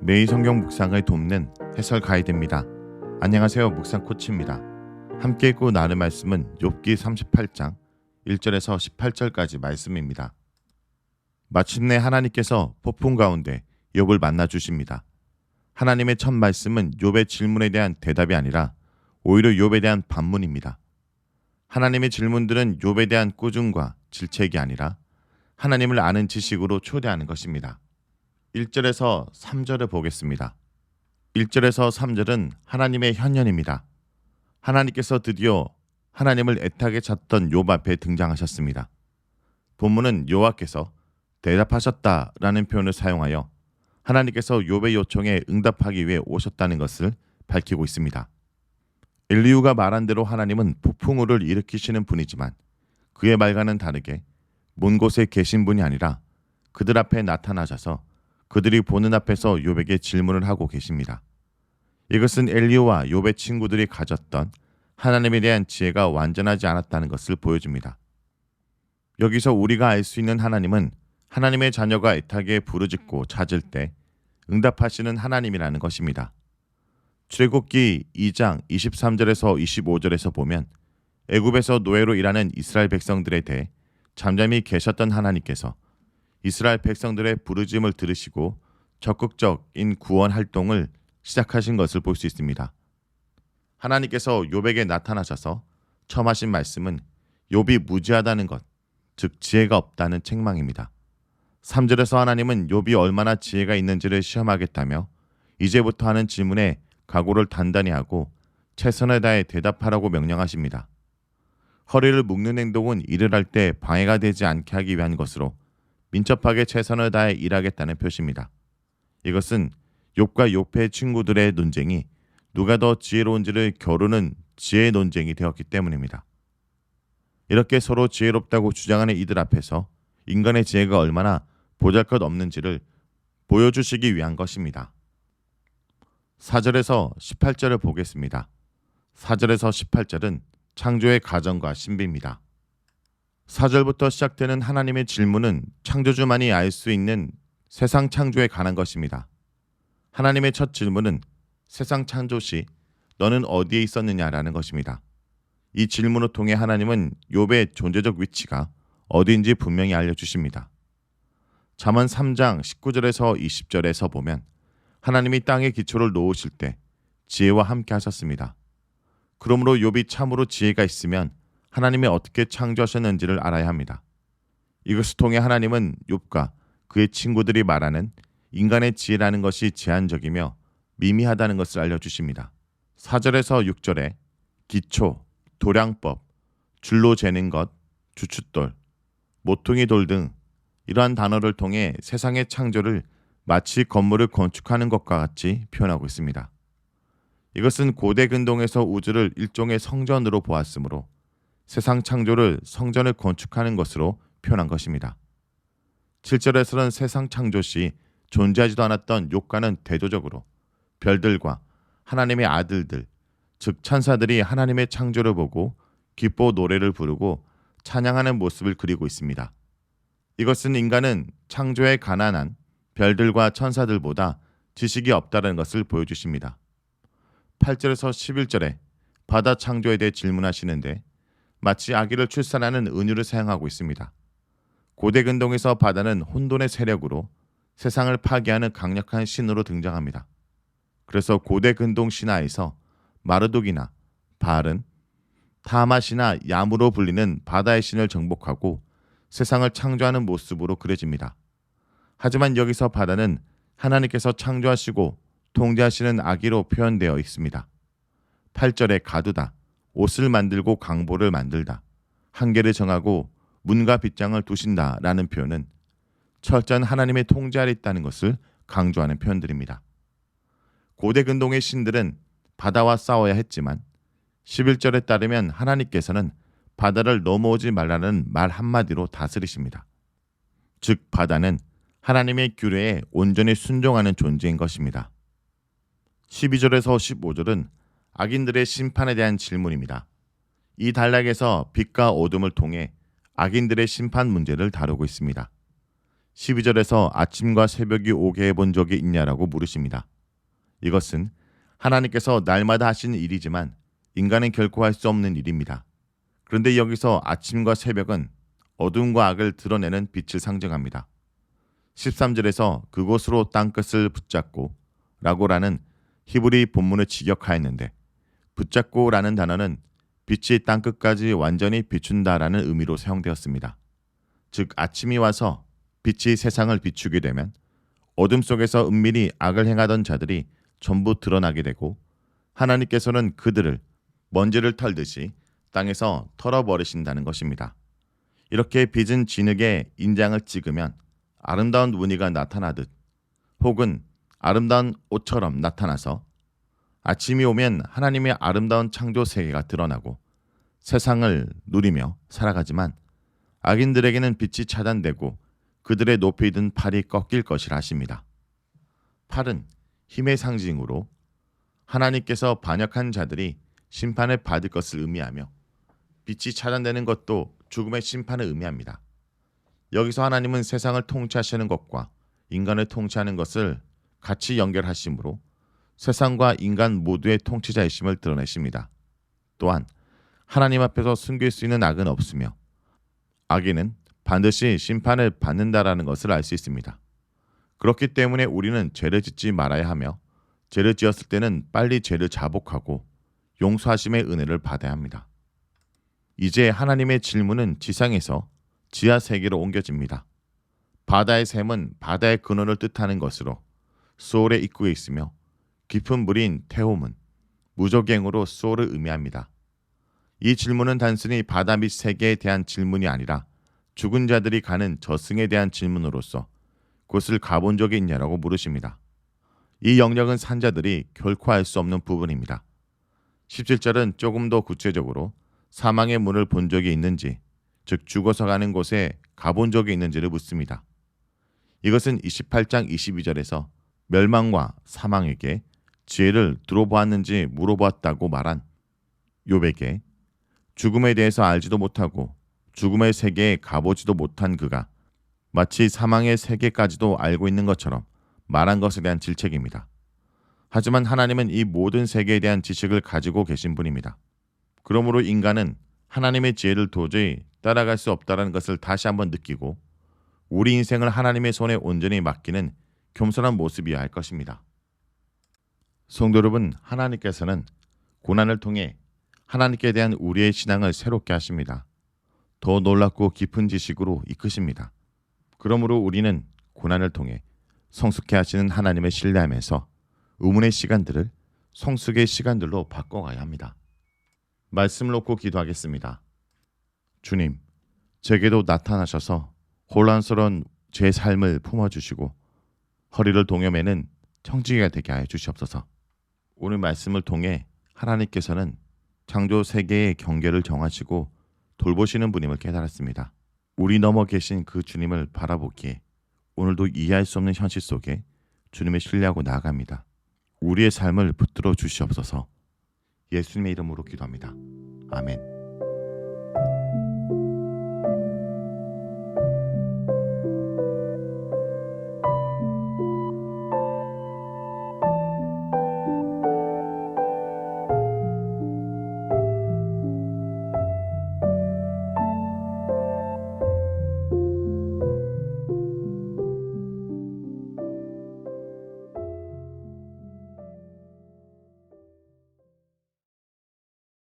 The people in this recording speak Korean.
매일 성경 묵상을 돕는 해설 가이드입니다. 안녕하세요. 묵상 코치입니다. 함께 읽고 나눌 말씀은 욥기 38장 1절에서 18절까지 말씀입니다. 마침내 하나님께서 폭풍 가운데 욥을 만나 주십니다. 하나님의 첫 말씀은 욥의 질문에 대한 대답이 아니라 오히려 욥에 대한 반문입니다. 하나님의 질문들은 욥에 대한 꾸중과 질책이 아니라 하나님을 아는 지식으로 초대하는 것입니다. 1절에서 3절을 보겠습니다. 1절에서 3절은 하나님의 현현입니다. 하나님께서 드디어 하나님을 애타게 찾던 욥 앞에 등장하셨습니다. 본문은 여호와께서 대답하셨다라는 표현을 사용하여 하나님께서 욥의 요청에 응답하기 위해 오셨다는 것을 밝히고 있습니다. 엘리후가 말한 대로 하나님은 폭풍우를 일으키시는 분이지만 그의 말과는 다르게 먼 곳에 계신 분이 아니라 그들 앞에 나타나셔서 그들이 보는 앞에서 욥에게 질문을 하고 계십니다. 이것은 엘리후와 욥의 친구들이 가졌던 하나님에 대한 지혜가 완전하지 않았다는 것을 보여줍니다. 여기서 우리가 알 수 있는 하나님은 하나님의 자녀가 애타게 부르짖고 찾을 때 응답하시는 하나님이라는 것입니다. 출애굽기 2장 23절에서 25절에서 보면 애굽에서 노예로 일하는 이스라엘 백성들에 대해 잠잠히 계셨던 하나님께서 이스라엘 백성들의 부르짖음을 들으시고 적극적인 구원 활동을 시작하신 것을 볼 수 있습니다. 하나님께서 욥에게 나타나셔서 처음 하신 말씀은 욥이 무지하다는 것, 즉 지혜가 없다는 책망입니다. 3절에서 하나님은 욥이 얼마나 지혜가 있는지를 시험하겠다며 이제부터 하는 질문에 각오를 단단히 하고 최선을 다해 대답하라고 명령하십니다. 허리를 묶는 행동은 일을 할 때 방해가 되지 않게 하기 위한 것으로 민첩하게 최선을 다해 일하겠다는 표시입니다. 이것은 욥과 욥의 친구들의 논쟁이 누가 더 지혜로운지를 겨루는 지혜의 논쟁이 되었기 때문입니다. 이렇게 서로 지혜롭다고 주장하는 이들 앞에서 인간의 지혜가 얼마나 보잘것없는지를 보여주시기 위한 것입니다. 4절에서 18절을 보겠습니다. 4절에서 18절은 창조의 가정과 신비입니다. 4절부터 시작되는 하나님의 질문은 창조주만이 알 수 있는 세상 창조에 관한 것입니다. 하나님의 첫 질문은 세상 창조 시 너는 어디에 있었느냐라는 것입니다. 이 질문을 통해 하나님은 욥의 존재적 위치가 어디인지 분명히 알려주십니다. 잠언 3장 19절에서 20절에서 보면 하나님이 땅의 기초를 놓으실 때 지혜와 함께 하셨습니다. 그러므로 욥이 참으로 지혜가 있으면 하나님이 어떻게 창조하셨는지를 알아야 합니다. 이것을 통해 하나님은 욥과 그의 친구들이 말하는 인간의 지혜라는 것이 제한적이며 미미하다는 것을 알려주십니다. 4절에서 6절에 기초, 도량법, 줄로 재는 것, 주춧돌, 모퉁이 돌 등 이러한 단어를 통해 세상의 창조를 마치 건물을 건축하는 것과 같이 표현하고 있습니다. 이것은 고대 근동에서 우주를 일종의 성전으로 보았으므로 세상 창조를 성전을 건축하는 것으로 표현한 것입니다. 7절에서는 세상 창조 시 존재하지도 않았던 욥과는 대조적으로 별들과 하나님의 아들들, 즉 천사들이 하나님의 창조를 보고 기뻐 노래를 부르고 찬양하는 모습을 그리고 있습니다. 이것은 인간은 창조에 가난한 별들과 천사들보다 지식이 없다는 것을 보여주십니다. 8절에서 11절에 바다 창조에 대해 질문하시는데 마치 아기를 출산하는 은유를 사용하고 있습니다. 고대 근동에서 바다는 혼돈의 세력으로 세상을 파괴하는 강력한 신으로 등장합니다. 그래서 고대 근동 신화에서 마르둑이나 바알은 타맛이나 야무로 불리는 바다의 신을 정복하고 세상을 창조하는 모습으로 그려집니다. 하지만 여기서 바다는 하나님께서 창조하시고 통제하시는 아기로 표현되어 있습니다. 8절에 가두다, 옷을 만들고 강보를 만들다, 한계를 정하고 문과 빗장을 두신다 라는 표현은 철저한 하나님의 통제 아래 있다는 것을 강조하는 표현들입니다. 고대 근동의 신들은 바다와 싸워야 했지만 11절에 따르면 하나님께서는 바다를 넘어오지 말라는 말 한마디로 다스리십니다. 즉 바다는 하나님의 규례에 온전히 순종하는 존재인 것입니다. 12절에서 15절은 악인들의 심판에 대한 질문입니다. 이 단락에서 빛과 어둠을 통해 악인들의 심판 문제를 다루고 있습니다. 12절에서 아침과 새벽이 오게 해본 적이 있냐라고 물으십니다. 이것은 하나님께서 날마다 하시는 일이지만 인간은 결코 할 수 없는 일입니다. 그런데 여기서 아침과 새벽은 어둠과 악을 드러내는 빛을 상징합니다. 13절에서 그곳으로 땅끝을 붙잡고 라고라는 히브리 본문을 직역하였는데 붙잡고라는 단어는 빛이 땅끝까지 완전히 비춘다라는 의미로 사용되었습니다. 즉 아침이 와서 빛이 세상을 비추게 되면 어둠 속에서 은밀히 악을 행하던 자들이 전부 드러나게 되고 하나님께서는 그들을 먼지를 털듯이 땅에서 털어버리신다는 것입니다. 이렇게 빛은 진흙에 인장을 찍으면 아름다운 무늬가 나타나듯 혹은 아름다운 옷처럼 나타나서 아침이 오면 하나님의 아름다운 창조 세계가 드러나고 세상을 누리며 살아가지만 악인들에게는 빛이 차단되고 그들의 높이 든 팔이 꺾일 것이라 하십니다. 팔은 힘의 상징으로 하나님께서 반역한 자들이 심판을 받을 것을 의미하며 빛이 차단되는 것도 죽음의 심판을 의미합니다. 여기서 하나님은 세상을 통치하시는 것과 인간을 통치하는 것을 같이 연결하심으로 세상과 인간 모두의 통치자이심을 드러내십니다. 또한 하나님 앞에서 숨길 수 있는 악은 없으며 악인은 반드시 심판을 받는다라는 것을 알 수 있습니다. 그렇기 때문에 우리는 죄를 짓지 말아야 하며 죄를 지었을 때는 빨리 죄를 자복하고 용서하심의 은혜를 받아야 합니다. 이제 하나님의 질문은 지상에서 지하 세계로 옮겨집니다. 바다의 샘은 바다의 근원을 뜻하는 것으로 수올의 입구에 있으며 깊은 물인 테홈은 무적행으로 수올을 의미합니다. 이 질문은 단순히 바다 및 세계에 대한 질문이 아니라 죽은 자들이 가는 저승에 대한 질문으로서 곳을 가본 적이 있냐라고 물으십니다. 이 영역은 산자들이 결코 알 수 없는 부분입니다. 17절은 조금 더 구체적으로 사망의 문을 본 적이 있는지, 즉 죽어서 가는 곳에 가본 적이 있는지를 묻습니다. 이것은 28장 22절에서 멸망과 사망에게 지혜를 들어보았는지 물어보았다고 말한 욥에게 죽음에 대해서 알지도 못하고 죽음의 세계에 가보지도 못한 그가 마치 사망의 세계까지도 알고 있는 것처럼 말한 것에 대한 질책입니다. 하지만 하나님은 이 모든 세계에 대한 지식을 가지고 계신 분입니다. 그러므로 인간은 하나님의 지혜를 도저히 따라갈 수 없다는 것을 다시 한번 느끼고 우리 인생을 하나님의 손에 온전히 맡기는 겸손한 모습이어야 할 것입니다. 성도 여러분, 하나님께서는 고난을 통해 하나님께 대한 우리의 신앙을 새롭게 하십니다. 더 놀랍고 깊은 지식으로 이끄십니다. 그러므로 우리는 고난을 통해 성숙해 하시는 하나님을 신뢰하면서 의문의 시간들을 성숙의 시간들로 바꿔가야 합니다. 말씀을 놓고 기도하겠습니다. 주님, 제게도 나타나셔서 혼란스러운 제 삶을 품어주시고 허리를 동여매는 청지기가 되게 하여 주시옵소서. 오늘 말씀을 통해 하나님께서는 창조 세계의 경계를 정하시고 돌보시는 분임을 깨달았습니다. 우리 넘어 계신 그 주님을 바라보기에 오늘도 이해할 수 없는 현실 속에 주님을 신뢰하고 나아갑니다. 우리의 삶을 붙들어 주시옵소서. 예수님의 이름으로 기도합니다. 아멘.